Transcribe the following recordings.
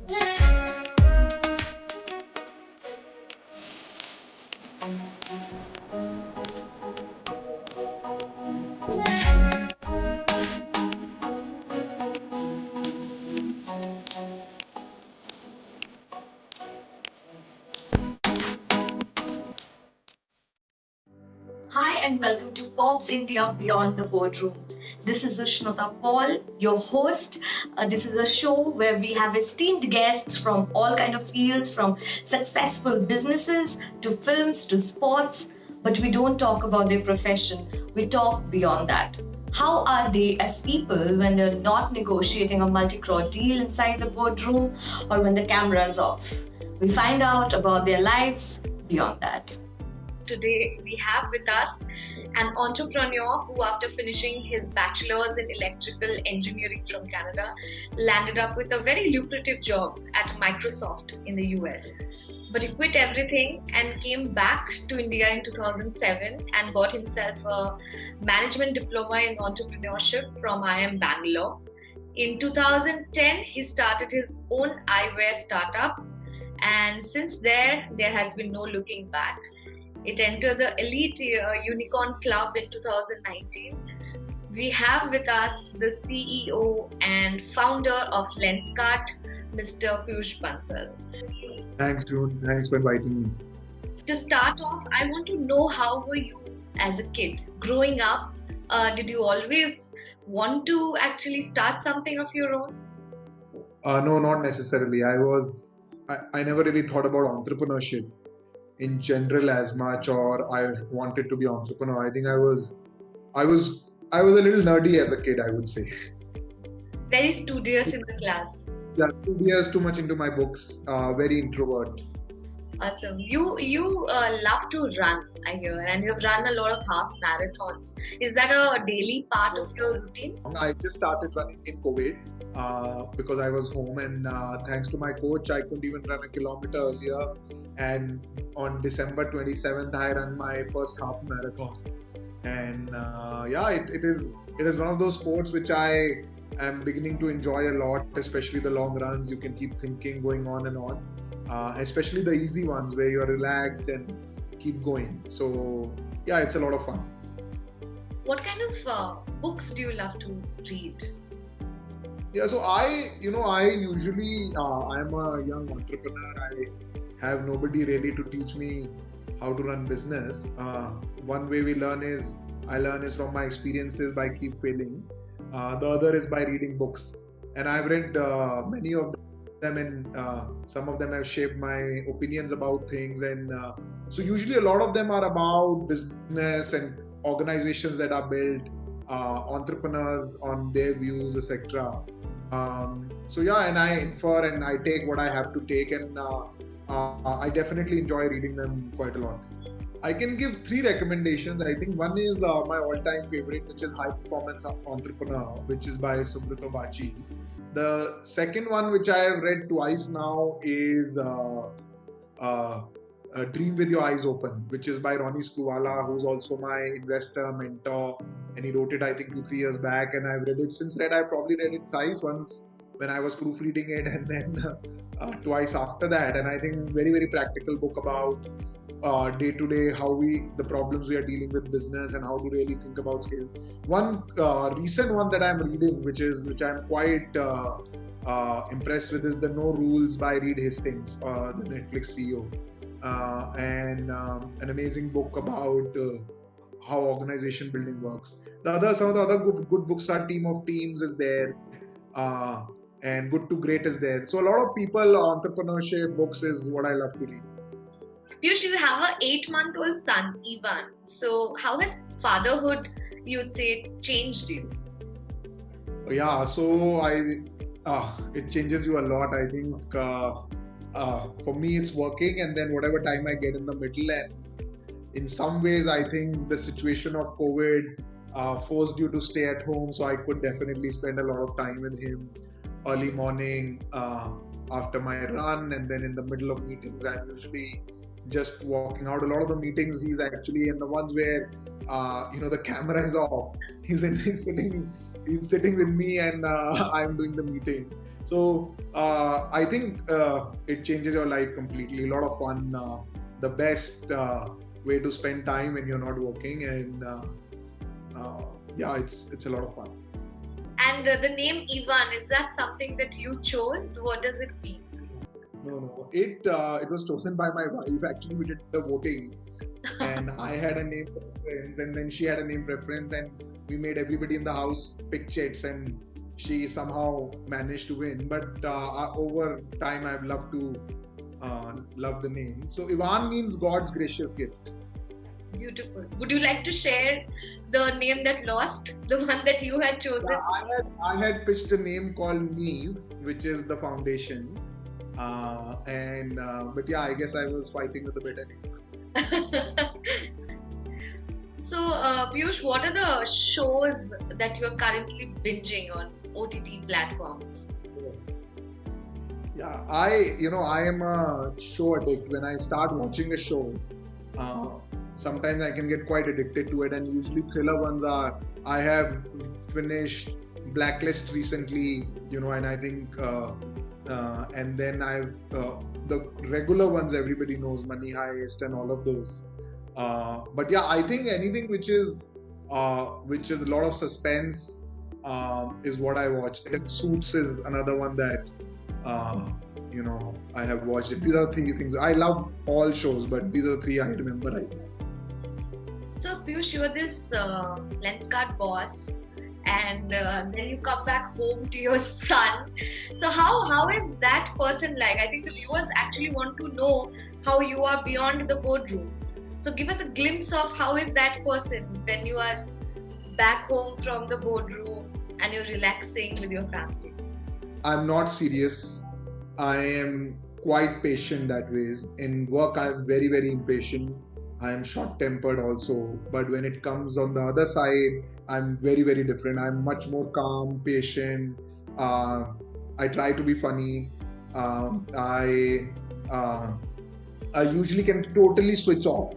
Hi and welcome to Forbes India Beyond the Boardroom. This is Ushnota Paul, your host. This is a show where we have esteemed guests from all kind of fields, from successful businesses to films to sports. But we don't talk about their profession. We talk beyond that. How are they as people when they're not negotiating a multi-crore deal inside the boardroom or when the camera is off? We find out about their lives beyond that. Today we have with us an entrepreneur who, after finishing his bachelor's in electrical engineering from Canada, landed up with a very lucrative job at Microsoft in the US. But he quit everything and came back to India in 2007 and got himself a management diploma in entrepreneurship from IIM Bangalore. In 2010, he started his own eyewear startup, and since there has been no looking back. It entered the elite unicorn club in 2019. We have with us the CEO and founder of Lenskart, Mr. Peyush Bansal. Thanks, June. Thanks for inviting me. To start off, I want to know, how were you as a kid? Growing up, did you always want to actually start something of your own? No, not necessarily. I never really thought about entrepreneurship in general as much, or I wanted to be entrepreneur. I think I was a little nerdy as a kid, I would say. Very studious in the class. Yeah, 2 years too much into my books. Very introvert. Awesome. You love to run, I hear, and you've run a lot of half marathons. Is that a daily part of your routine? I just started running in COVID because I was home, and thanks to my coach, I couldn't even run a kilometer earlier. And on December 27th, I ran my first half marathon. And it is one of those sports which I am beginning to enjoy a lot, especially the long runs. You can keep thinking, going on and on. Especially the easy ones where you're relaxed and keep going. So yeah, it's a lot of fun. What kind of books do you love to read? Yeah, so I usually, I'm a young entrepreneur. I have nobody really to teach me how to run business. One way I learn is from my experiences by keep failing. The other is by reading books. And I've read many of them, and some of them have shaped my opinions about things. And so usually a lot of them are about business and organizations that are built, entrepreneurs on their views, etc. And I infer and I take what I have to take, and I definitely enjoy reading them quite a lot. I can give 3 recommendations. I think one is my all-time favorite, which is High Performance Entrepreneur, which is by Subrata Vachi. The second one, which I have read twice now, is Dream with Your Eyes Open, which is by Ronnie Screwvala, who's also my investor, mentor, and he wrote it, I think, 2-3 years back, and I've read it since then. I probably read it twice, once when I was proofreading it, and then twice after that. And I think very, very practical book about day to day, the problems we are dealing with business and how to really think about scale. One recent one that I'm reading, which I'm quite impressed with, is The No Rules by Reed Hastings, the Netflix CEO, and an amazing book about how organization building works. Some of the other good books are Team of Teams is there, and Good to Great is there. So a lot of people, entrepreneurship books is what I love to read. Piyush, you have an 8-month-old son, Ivan. So how has fatherhood, you would say, changed you? Yeah, so it changes you a lot. I think for me it's working, and then whatever time I get in the middle. And in some ways, I think the situation of COVID forced you to stay at home. So I could definitely spend a lot of time with him early morning after my run, and then in the middle of meetings, I'm usually just walking out. A lot of the meetings he's actually in, the ones where the camera is off. He's sitting with me, and I'm doing the meeting. So I think it changes your life completely. A lot of fun. The best way to spend time when you're not working, and yeah, it's a lot of fun. And the name Ivan, is that something that you chose? What does it mean? No. It was chosen by my wife. Actually, we did the voting, and I had a name preference, and then she had a name preference, and we made everybody in the house pick chits, and she somehow managed to win. But over time, I've loved to love the name. So Ivan means God's gracious gift. Beautiful. Would you like to share the name that lost, the one that you had chosen? Yeah, I had pitched a name called Neve, which is the foundation. But yeah, I guess I was fighting with a better name. So, Peyush, what are the shows that you are currently binging on OTT platforms? Yeah, I am a show addict. When I start watching a show, sometimes I can get quite addicted to it, and usually thriller ones are. I have finished Blacklist recently, and I think, and then I've the regular ones everybody knows, Money Heist and all of those. But yeah, I think anything which is a lot of suspense is what I watch. And Suits is another one that I have watched it. These are three things. I love all shows, but these are three I remember right now. So, Peyush, you are this Lenskart boss, and then you come back home to your son. So, how is that person like? I think the viewers actually want to know how you are beyond the boardroom. So, give us a glimpse of how is that person when you are back home from the boardroom and you're relaxing with your family. I'm not serious. I am quite patient that ways. In work, I'm very, very impatient. I am short-tempered also. But when it comes on the other side, I'm very, very different. I'm much more calm, patient. I try to be funny. I usually can totally switch off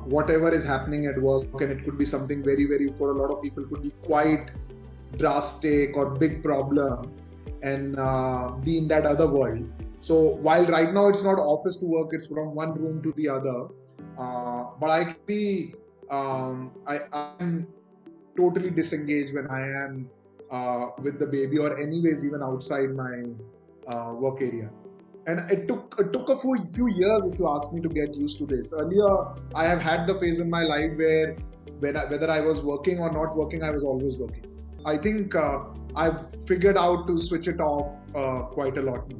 whatever is happening at work, and it could be something very, very, for a lot of people, could be quite drastic or big problem, and be in that other world. So while right now it's not office to work, it's from one room to the other, but I can be I'm totally disengaged when I am with the baby, or anyways even outside my work area. And it took a few years, if you ask me, to get used to this. Earlier, I have had the phase in my life where whether I was working or not working, I was always working. I think I've figured out to switch it off quite a lot now.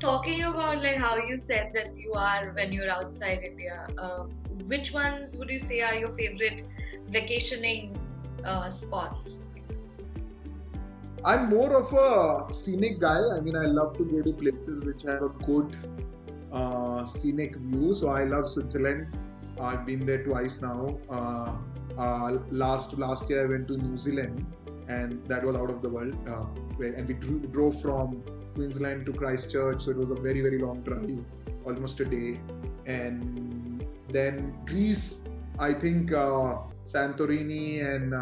Talking about like how you said that you are when you're outside India, which ones would you say are your favorite vacationing spots? I'm more of a scenic guy. I mean, I love to go to places which have a good scenic view. So I love Switzerland. I've been there twice now. Last year I went to New Zealand, and that was out of the world. And we drove from Queensland to Christchurch, so it was a very, very long drive, almost a day. And then Greece, I think Santorini and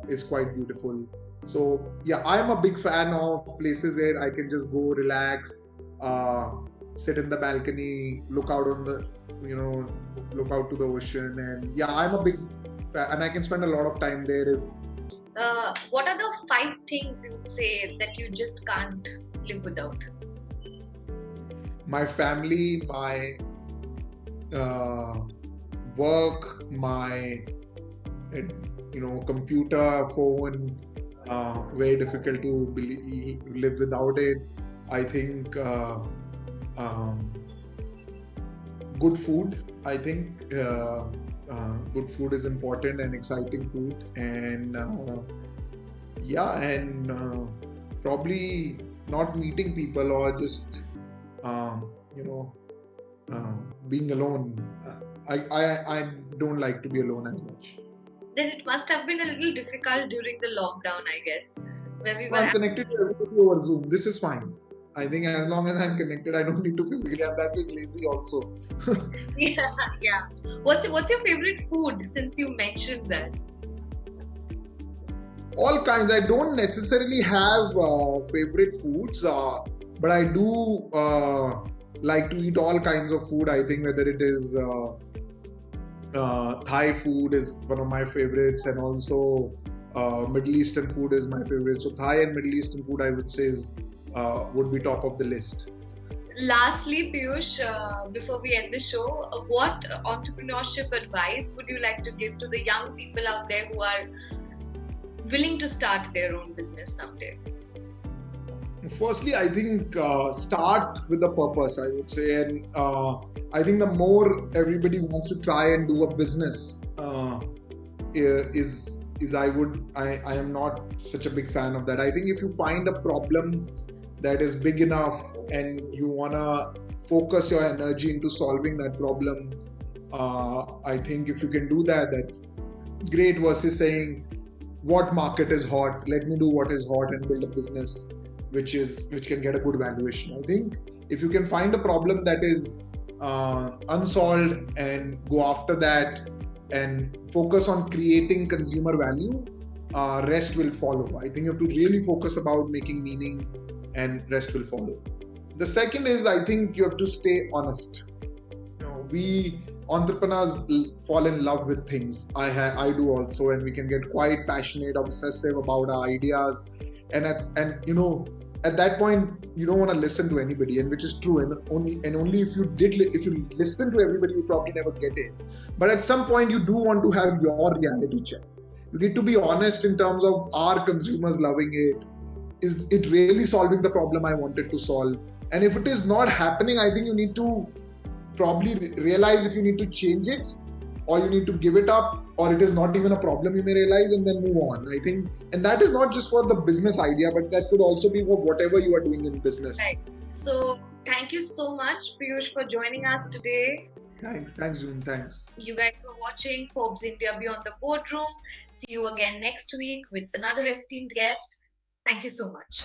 is quite beautiful. So yeah, I'm a big fan of places where I can just go relax, sit in the balcony, look out on the, look out to the ocean, and yeah, I'm a big fan, and I can spend a lot of time there. What are the 5 things you would say that you just can't live without? My family, my work, my computer, phone. Very difficult to live without it. I think good food. I think good food is important, and exciting food, and probably not meeting people, or just being alone. I don't like to be alone as much. Then it must have been a little difficult during the lockdown, I guess, where we were. I'm connected to everybody over Zoom. This is fine. I think as long as I'm connected, I don't need to physically. And that is lazy also. Yeah. What's your favorite food, since you mentioned that? all kinds. I don't necessarily have favorite foods, but I do like to eat all kinds of food. I think whether it is Thai food is one of my favorites, and also Middle Eastern food is my favorite. So Thai and Middle Eastern food, I would say, would be top of the list. Lastly, Peyush, before we end the show, what entrepreneurship advice would you like to give to the young people out there who are willing to start their own business someday? Firstly, I think start with a purpose, I would say, and I think the more everybody wants to try and do a business, I am not such a big fan of that. I think if you find a problem that is big enough and you wanna focus your energy into solving that problem, I think if you can do that, that's great. Versus saying what market is hot, let me do what is hot and build a business which can get a good valuation. I think if you can find a problem that is unsolved and go after that and focus on creating consumer value, rest will follow. I think you have to really focus about making meaning, and rest will follow. The second is, I think you have to stay honest. We entrepreneurs fall in love with things. I do also, and we can get quite passionate, obsessive about our ideas, and at that point you don't want to listen to anybody, and which is true. And only if you listen to everybody, you probably never get it. But at some point, you do want to have your reality check. You need to be honest in terms of, are consumers loving it? Is it really solving the problem I wanted to solve? And if it is not happening, I think you need to probably realize if you need to change it, or you need to give it up, or it is not even a problem, you may realize, and then move on. I think, and that is not just for the business idea, but that could also be for whatever you are doing in business. Right. So thank you so much, Peyush, for joining us today. Thanks, June. Thanks. You guys for watching Forbes India Beyond the Boardroom. See you again next week with another esteemed guest. Thank you so much.